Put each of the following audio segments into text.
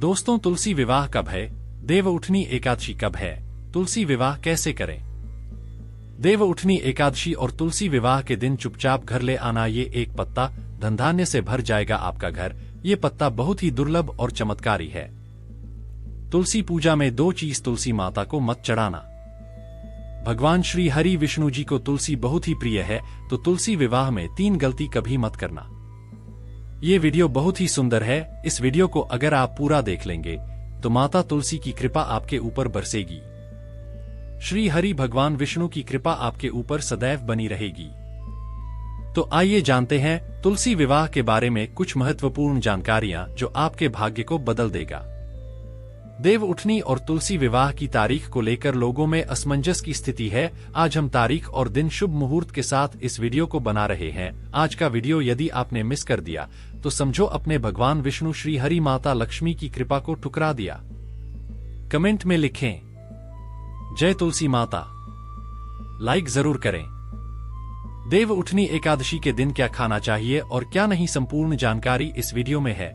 दोस्तों, तुलसी विवाह कब है? देवउठनी एकादशी कब है? तुलसी विवाह कैसे करें? देवउठनी एकादशी और तुलसी विवाह के दिन चुपचाप घर ले आना। ये एक पत्ता धनधान्य से भर जाएगा आपका घर। ये पत्ता बहुत ही दुर्लभ और चमत्कारी है। तुलसी पूजा में दो चीज तुलसी माता को मत चढ़ाना। भगवान श्री हरि विष्णु जी को तुलसी बहुत ही प्रिय है, तो तुलसी विवाह में 3 गलती कभी मत करना। ये वीडियो बहुत ही सुंदर है। इस वीडियो को अगर आप पूरा देख लेंगे तो माता तुलसी की कृपा आपके ऊपर बरसेगी। श्री हरि भगवान विष्णु की कृपा आपके ऊपर सदैव बनी रहेगी। तो आइए जानते हैं तुलसी विवाह के बारे में कुछ महत्वपूर्ण जानकारियां जो आपके भाग्य को बदल देगा। देवउठनी और तुलसी विवाह की तारीख को लेकर लोगों में असमंजस की स्थिति है। आज हम तारीख और दिन शुभ मुहूर्त के साथ इस वीडियो को बना रहे हैं। आज का वीडियो यदि आपने मिस कर दिया तो समझो अपने भगवान विष्णु श्री हरि माता लक्ष्मी की कृपा को ठुकरा दिया। कमेंट में लिखें जय तुलसी माता, लाइक जरूर करें। देवउठनी एकादशी के दिन क्या खाना चाहिए और क्या नहीं, संपूर्ण जानकारी इस वीडियो में है।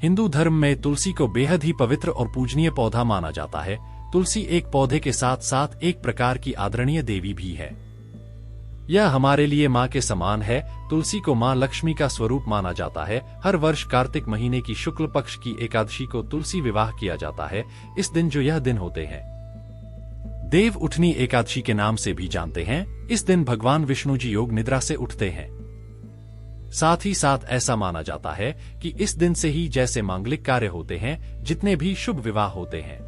हिंदू धर्म में तुलसी को बेहद ही पवित्र और पूजनीय पौधा माना जाता है। तुलसी एक पौधे के साथ साथ एक प्रकार की आदरणीय देवी भी है। यह हमारे लिए माँ के समान है। तुलसी को माँ लक्ष्मी का स्वरूप माना जाता है। हर वर्ष कार्तिक महीने की शुक्ल पक्ष की एकादशी को तुलसी विवाह किया जाता है। इस दिन जो यह दिन होते हैं देवउठनी एकादशी के नाम से भी जानते हैं। इस दिन भगवान विष्णु जी योग निद्रा से उठते हैं। साथ ही साथ ऐसा माना जाता है कि इस दिन से ही जैसे मांगलिक कार्य होते हैं, जितने भी शुभ विवाह होते हैं,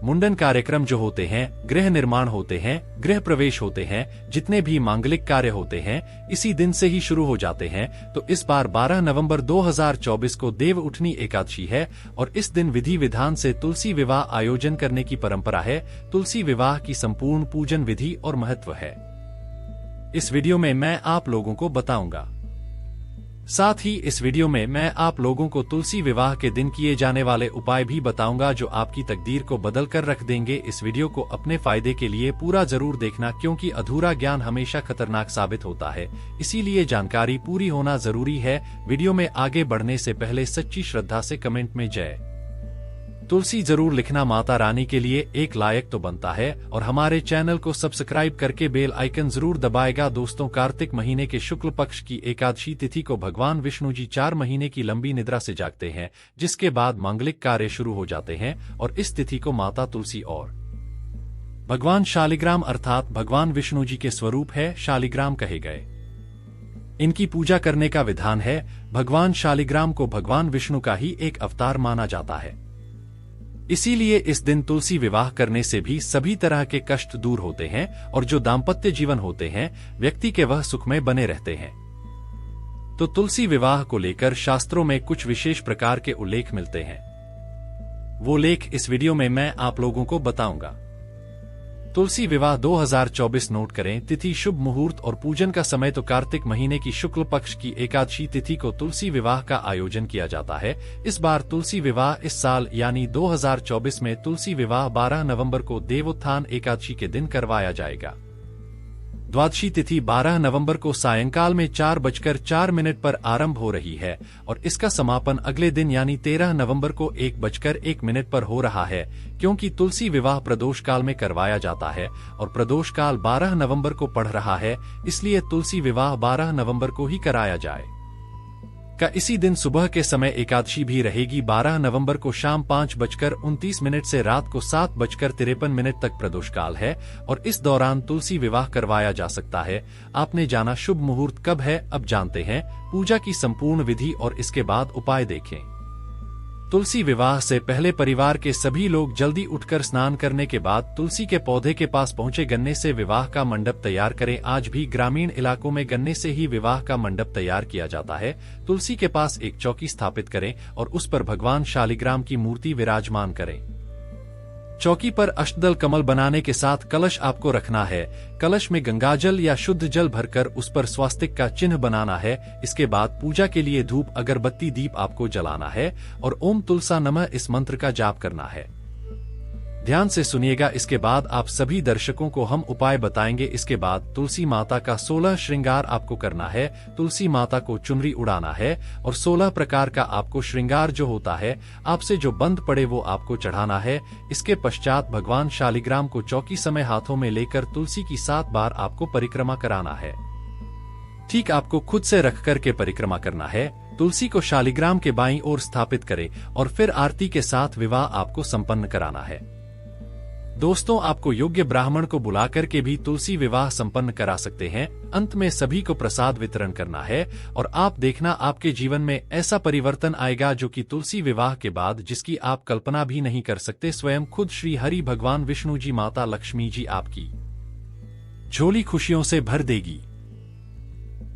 मुंडन कार्यक्रम जो होते हैं, गृह निर्माण होते हैं, गृह प्रवेश होते हैं, जितने भी मांगलिक कार्य होते हैं इसी दिन से ही शुरू हो जाते हैं। तो इस बार 12 नवंबर 2024 को देवउठनी एकादशी है और इस दिन विधि विधान से तुलसी विवाह आयोजन करने की परंपरा है। तुलसी विवाह की संपूर्ण पूजन विधि और महत्व है इस वीडियो में मैं आप लोगों को बताऊंगा। साथ ही इस वीडियो में मैं आप लोगों को तुलसी विवाह के दिन किए जाने वाले उपाय भी बताऊंगा जो आपकी तकदीर को बदल कर रख देंगे। इस वीडियो को अपने फायदे के लिए पूरा जरूर देखना, क्योंकि अधूरा ज्ञान हमेशा खतरनाक साबित होता है। इसीलिए जानकारी पूरी होना जरूरी है। वीडियो में आगे बढ़ने से पहले सच्ची श्रद्धा से कमेंट में जय तुलसी जरूर लिखना। माता रानी के लिए एक लायक तो बनता है और हमारे चैनल को सब्सक्राइब करके बेल आइकन जरूर दबाएगा। दोस्तों, कार्तिक महीने के शुक्ल पक्ष की एकादशी तिथि को भगवान विष्णु जी 4 महीने की लंबी निद्रा से जागते हैं, जिसके बाद मांगलिक कार्य शुरू हो जाते हैं और इस तिथि को माता तुलसी और भगवान शालिग्राम अर्थात भगवान विष्णु जी के स्वरूप है शालिग्राम कहे गए। इनकी पूजा करने का विधान है। भगवान शालिग्राम को भगवान विष्णु का ही एक अवतार माना जाता है। इसीलिए इस दिन तुलसी विवाह करने से भी सभी तरह के कष्ट दूर होते हैं और जो दाम्पत्य जीवन होते हैं व्यक्ति के वह सुखमय बने रहते हैं। तो तुलसी विवाह को लेकर शास्त्रों में कुछ विशेष प्रकार के उल्लेख मिलते हैं। वो लेख इस वीडियो में मैं आप लोगों को बताऊंगा। तुलसी विवाह 2024 नोट करें। तिथि शुभ मुहूर्त और पूजन का समय तो कार्तिक महीने की शुक्ल पक्ष की एकादशी तिथि को तुलसी विवाह का आयोजन किया जाता है। इस बार तुलसी विवाह इस साल यानी 2024 में तुलसी विवाह 12 नवंबर को देवोत्थान एकादशी के दिन करवाया जाएगा। द्वादशी तिथि 12 नवंबर को सायंकाल में 4:04 पर आरंभ हो रही है और इसका समापन अगले दिन यानी 13 नवंबर को 1:01 पर हो रहा है। क्योंकि तुलसी विवाह प्रदोष काल में करवाया जाता है और प्रदोष काल 12 नवंबर को पड़ रहा है, इसलिए तुलसी विवाह 12 नवंबर को ही कराया जाए का। इसी दिन सुबह के समय एकादशी भी रहेगी। 12 नवंबर को शाम 5:29 से रात को 7:53 तक प्रदोष काल है और इस दौरान तुलसी विवाह करवाया जा सकता है। आपने जाना शुभ मुहूर्त कब है, अब जानते हैं पूजा की संपूर्ण विधि और इसके बाद उपाय देखें। तुलसी विवाह से पहले परिवार के सभी लोग जल्दी उठकर स्नान करने के बाद तुलसी के पौधे के पास पहुंचे। गन्ने से विवाह का मंडप तैयार करें। आज भी ग्रामीण इलाकों में गन्ने से ही विवाह का मंडप तैयार किया जाता है। तुलसी के पास एक चौकी स्थापित करें और उस पर भगवान शालिग्राम की मूर्ति विराजमान करें। चौकी पर अष्टदल कमल बनाने के साथ कलश आपको रखना है। कलश में गंगाजल या शुद्ध जल भरकर उस पर स्वास्तिक का चिन्ह बनाना है। इसके बाद पूजा के लिए धूप अगरबत्ती दीप आपको जलाना है और ओम तुलसा नमः इस मंत्र का जाप करना है। ध्यान से सुनिएगा, इसके बाद आप सभी दर्शकों को हम उपाय बताएंगे। इसके बाद तुलसी माता का 16 श्रृंगार आपको करना है। तुलसी माता को चुनरी उड़ाना है और 16 प्रकार का आपको श्रृंगार जो होता है आपसे जो बंद पड़े वो आपको चढ़ाना है। इसके पश्चात भगवान शालिग्राम को चौकी समय हाथों में लेकर तुलसी की 7 बार आपको परिक्रमा कराना है। ठीक आपको खुद से रख कर के परिक्रमा करना है। तुलसी को शालिग्राम के बाईं ओर स्थापित करें और फिर आरती के साथ विवाह आपको संपन्न कराना है। दोस्तों, आपको योग्य ब्राह्मण को बुला करके भी तुलसी विवाह संपन्न करा सकते हैं। अंत में सभी को प्रसाद वितरण करना है और आप देखना आपके जीवन में ऐसा परिवर्तन आएगा जो कि तुलसी विवाह के बाद जिसकी आप कल्पना भी नहीं कर सकते। स्वयं खुद श्री हरि भगवान विष्णु जी, माता लक्ष्मी जी आपकी झोली खुशियों से भर देगी।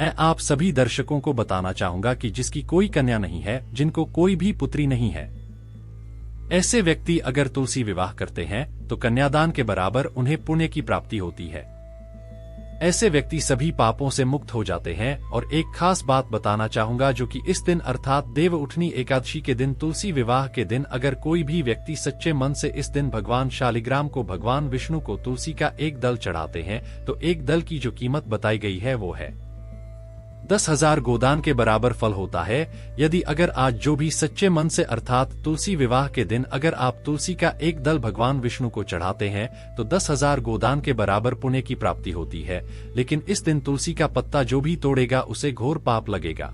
मैं आप सभी दर्शकों को बताना चाहूंगा कि जिसकी कोई कन्या नहीं है, जिनको कोई भी पुत्री नहीं है, ऐसे व्यक्ति अगर तुलसी विवाह करते हैं तो कन्यादान के बराबर उन्हें पुण्य की प्राप्ति होती है। ऐसे व्यक्ति सभी पापों से मुक्त हो जाते हैं। और एक खास बात बताना चाहूंगा जो कि इस दिन अर्थात देव उठनी एकादशी के दिन, तुलसी विवाह के दिन, अगर कोई भी व्यक्ति सच्चे मन से इस दिन भगवान शालिग्राम को, भगवान विष्णु को तुलसी का एक दल चढ़ाते हैं तो एक दल की जो कीमत बताई गई है वो है 10,000 गोदान के बराबर फल होता है। यदि अगर आज जो भी सच्चे मन से अर्थात तुलसी विवाह के दिन अगर आप तुलसी का एक दल भगवान विष्णु को चढ़ाते हैं तो 10,000 गोदान के बराबर पुण्य की प्राप्ति होती है। लेकिन इस दिन तुलसी का पत्ता जो भी तोड़ेगा उसे घोर पाप लगेगा।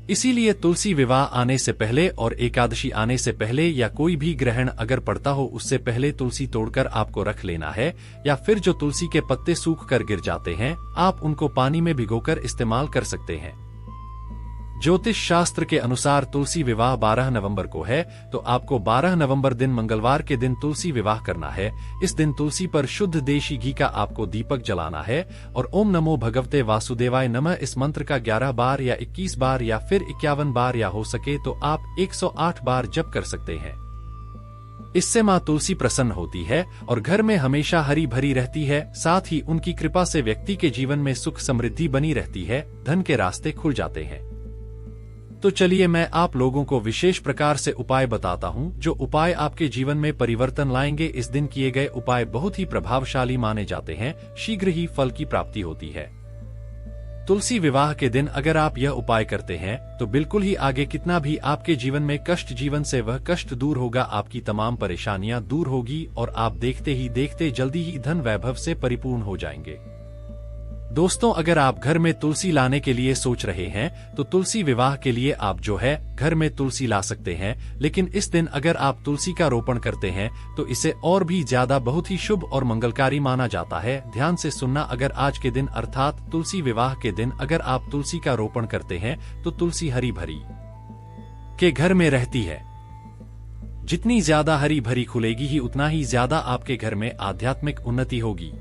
इसीलिए तुलसी विवाह आने से पहले और एकादशी आने से पहले या कोई भी ग्रहण अगर पड़ता हो उससे पहले तुलसी तोड़कर आपको रख लेना है। या फिर जो तुलसी के पत्ते सूख कर गिर जाते हैं आप उनको पानी में भिगोकर इस्तेमाल कर सकते हैं। ज्योतिष शास्त्र के अनुसार तुलसी विवाह 12 नवंबर को है तो आपको 12 नवंबर दिन मंगलवार के दिन तुलसी विवाह करना है। इस दिन तुलसी पर शुद्ध देशी घी का आपको दीपक जलाना है और ओम नमो भगवते वासुदेवाय नमः इस मंत्र का 11 बार या 21 बार या फिर 51 बार या हो सके तो आप 108 बार जप कर सकते हैं। इससे माँ तुलसी प्रसन्न होती है और घर में हमेशा हरी भरी रहती है। साथ ही उनकी कृपा से व्यक्ति के जीवन में सुख समृद्धि बनी रहती है, धन के रास्ते खुल जाते हैं। तो चलिए मैं आप लोगों को विशेष प्रकार से उपाय बताता हूं जो उपाय आपके जीवन में परिवर्तन लाएंगे। इस दिन किए गए उपाय बहुत ही प्रभावशाली माने जाते हैं, शीघ्र ही फल की प्राप्ति होती है। तुलसी विवाह के दिन अगर आप यह उपाय करते हैं तो बिल्कुल ही आगे कितना भी आपके जीवन में कष्ट जीवन से वह कष्ट दूर होगा, आपकी तमाम परेशानियां दूर होगी और आप देखते ही देखते जल्दी ही धन वैभव से परिपूर्ण हो जाएंगे। दोस्तों, अगर आप घर में तुलसी लाने के लिए सोच रहे हैं तो तुलसी विवाह के लिए आप जो है घर में तुलसी ला सकते हैं। लेकिन इस दिन अगर आप तुलसी का रोपण करते हैं तो इसे और भी ज्यादा बहुत ही शुभ और मंगलकारी माना जाता है। ध्यान से सुनना, अगर आज के दिन अर्थात तुलसी विवाह के दिन अगर आप तुलसी का रोपण करते हैं तो तुलसी हरी भरी के घर में रहती है। जितनी ज्यादा हरी भरी खुलेगी ही उतना ही ज्यादा आपके घर में आध्यात्मिक उन्नति होगी।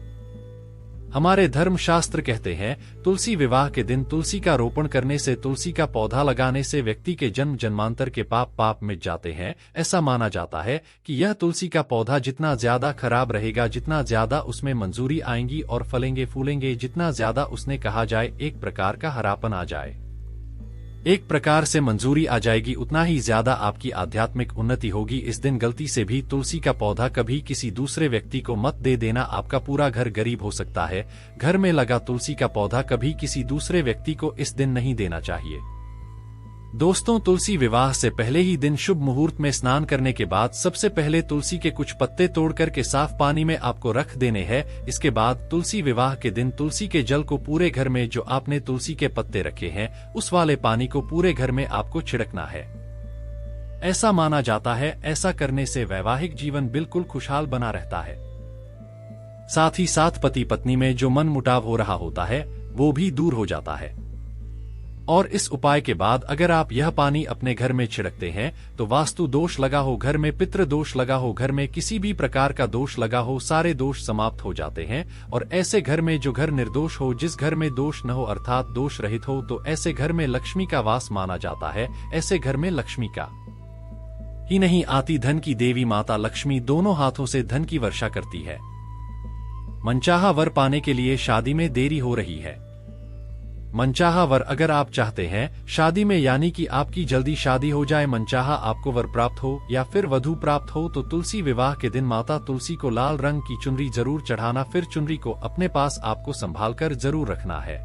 हमारे धर्म शास्त्र कहते हैं तुलसी विवाह के दिन तुलसी का रोपण करने से, तुलसी का पौधा लगाने से व्यक्ति के जन्म जन्मांतर के पाप मिट जाते हैं। ऐसा माना जाता है कि यह तुलसी का पौधा जितना ज्यादा खराब रहेगा, जितना ज्यादा उसमें मंजूरी आएंगी और फलेंगे फूलेंगे, जितना ज्यादा उसने कहा जाए एक प्रकार का हरापन आ जाए, एक प्रकार से मंजूरी आ जाएगी, उतना ही ज्यादा आपकी आध्यात्मिक उन्नति होगी। इस दिन गलती से भी तुलसी का पौधा कभी किसी दूसरे व्यक्ति को मत दे देना, आपका पूरा घर गरीब हो सकता है। घर में लगा तुलसी का पौधा कभी किसी दूसरे व्यक्ति को इस दिन नहीं देना चाहिए। दोस्तों, तुलसी विवाह से पहले ही दिन शुभ मुहूर्त में स्नान करने के बाद सबसे पहले तुलसी के कुछ पत्ते तोड़ करके साफ पानी में आपको रख देने हैं। इसके बाद तुलसी विवाह के दिन तुलसी के जल को पूरे घर में, जो आपने तुलसी के पत्ते रखे हैं उस वाले पानी को पूरे घर में आपको छिड़कना है। ऐसा माना जाता है ऐसा करने से वैवाहिक जीवन बिल्कुल खुशहाल बना रहता है। साथ ही साथ पति पत्नी में जो मन मुटाव हो रहा होता है वो भी दूर हो जाता है। और इस उपाय के बाद अगर आप यह पानी अपने घर में छिड़कते हैं तो वास्तु दोष लगा हो, घर में पितृ दोष लगा हो, घर में किसी भी प्रकार का दोष लगा हो, सारे दोष समाप्त हो जाते हैं। और ऐसे घर में जो घर निर्दोष हो, जिस घर में दोष न हो अर्थात दोष रहित हो, तो ऐसे घर में लक्ष्मी का वास माना जाता है। ऐसे घर में लक्ष्मी का ही नहीं आती, धन की देवी माता लक्ष्मी दोनों हाथों से धन की वर्षा करती है। मनचाहा वर पाने के लिए शादी में देरी हो रही है मनचाहा वर अगर आप चाहते हैं शादी में यानी कि आपकी जल्दी शादी हो जाए, मनचाहा आपको वर प्राप्त हो या फिर वधू प्राप्त हो, तो तुलसी विवाह के दिन माता तुलसी को लाल रंग की चुनरी जरूर चढ़ाना। फिर चुनरी को अपने पास आपको संभाल कर जरूर रखना है।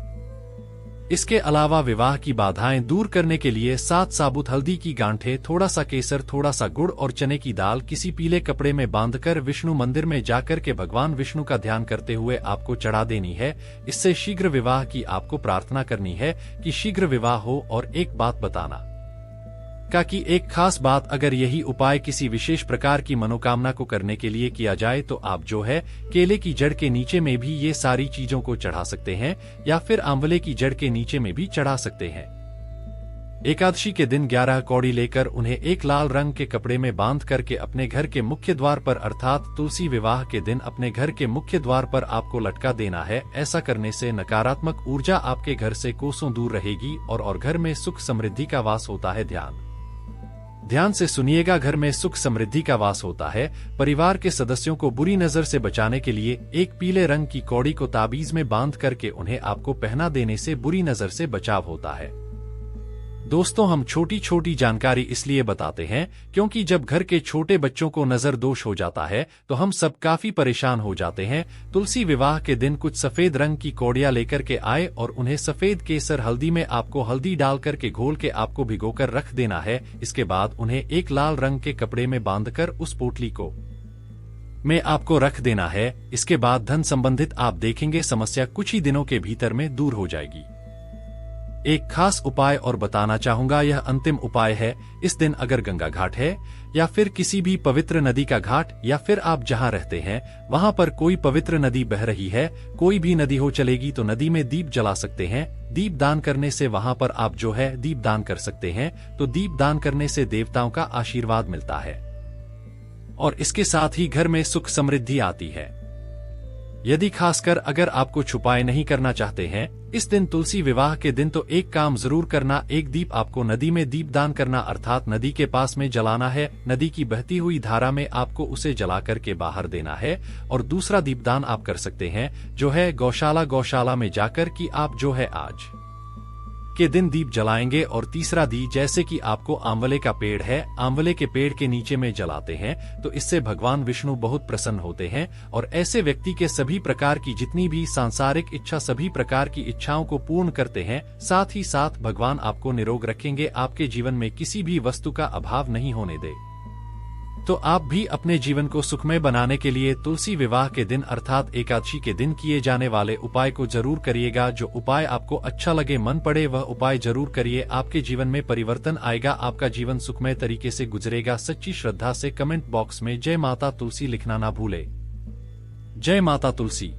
इसके अलावा विवाह की बाधाएं दूर करने के लिए 7 साबुत हल्दी की गांठें, थोड़ा सा केसर, थोड़ा सा गुड़ और चने की दाल किसी पीले कपड़े में बांधकर विष्णु मंदिर में जाकर के भगवान विष्णु का ध्यान करते हुए आपको चढ़ा देनी है। इससे शीघ्र विवाह की आपको प्रार्थना करनी है कि शीघ्र विवाह हो। और एक बात बताना कि एक खास बात, अगर यही उपाय किसी विशेष प्रकार की मनोकामना को करने के लिए किया जाए तो आप जो है केले की जड़ के नीचे में भी ये सारी चीजों को चढ़ा सकते हैं या फिर आंवले की जड़ के नीचे में भी चढ़ा सकते हैं। एकादशी के दिन 11 कौड़ी लेकर उन्हें एक लाल रंग के कपड़े में बांध करके अपने घर के मुख्य द्वार पर अर्थात तुलसी विवाह के दिन अपने घर के मुख्य द्वार पर आपको लटका देना है। ऐसा करने से नकारात्मक ऊर्जा आपके घर से कोसों दूर रहेगी और घर में सुख समृद्धि का वास होता है। ध्यान से सुनिएगा, घर में सुख समृद्धि का वास होता है। परिवार के सदस्यों को बुरी नजर से बचाने के लिए एक पीले रंग की कौड़ी को ताबीज में बांध करके उन्हें आपको पहना देने से बुरी नजर से बचाव होता है। दोस्तों, हम छोटी छोटी जानकारी इसलिए बताते हैं क्योंकि जब घर के छोटे बच्चों को नजर दोष हो जाता है तो हम सब काफी परेशान हो जाते हैं। तुलसी विवाह के दिन कुछ सफेद रंग की कौड़ियां लेकर के आए और उन्हें सफेद केसर हल्दी में आपको हल्दी डाल करके घोल के आपको भिगोकर रख देना है। इसके बाद उन्हें एक लाल रंग के कपड़े में बांधकर उस पोटली को में आपको रख देना है। इसके बाद धन संबंधित आप देखेंगे समस्या कुछ ही दिनों के भीतर में दूर हो जाएगी। एक खास उपाय और बताना चाहूंगा, यह अंतिम उपाय है। इस दिन अगर गंगा घाट है या फिर किसी भी पवित्र नदी का घाट या फिर आप जहां रहते हैं वहां पर कोई पवित्र नदी बह रही है, कोई भी नदी हो चलेगी, तो नदी में दीप जला सकते हैं। दीप दान करने से वहां पर आप जो है दीप दान कर सकते हैं। तो दीप दान करने से देवताओं का आशीर्वाद मिलता है और इसके साथ ही घर में सुख समृद्धि आती है। यदि खासकर अगर आपको छुपाए नहीं करना चाहते हैं इस दिन तुलसी विवाह के दिन, तो एक काम जरूर करना, एक दीप आपको नदी में दीप दान करना अर्थात नदी के पास में जलाना है। नदी की बहती हुई धारा में आपको उसे जला करके बाहर देना है। और दूसरा दीपदान आप कर सकते हैं जो है गौशाला में जाकर कि आप जो है आज के दिन दीप जलाएंगे। और तीसरा दी, जैसे कि आपको आंवले का पेड़ है, आंवले के पेड़ के नीचे में जलाते हैं तो इससे भगवान विष्णु बहुत प्रसन्न होते हैं और ऐसे व्यक्ति के सभी प्रकार की जितनी भी सांसारिक इच्छा, सभी प्रकार की इच्छाओं को पूर्ण करते हैं। साथ ही साथ भगवान आपको निरोग रखेंगे, आपके जीवन में किसी भी वस्तु का अभाव नहीं होने दे। तो आप भी अपने जीवन को सुखमय बनाने के लिए तुलसी विवाह के दिन अर्थात एकादशी के दिन किए जाने वाले उपाय को जरूर करिएगा। जो उपाय आपको अच्छा लगे, मन पड़े, वह उपाय जरूर करिए। आपके जीवन में परिवर्तन आएगा, आपका जीवन सुखमय तरीके से गुजरेगा। सच्ची श्रद्धा से कमेंट बॉक्स में जय माता तुलसी लिखना ना भूले। जय माता तुलसी।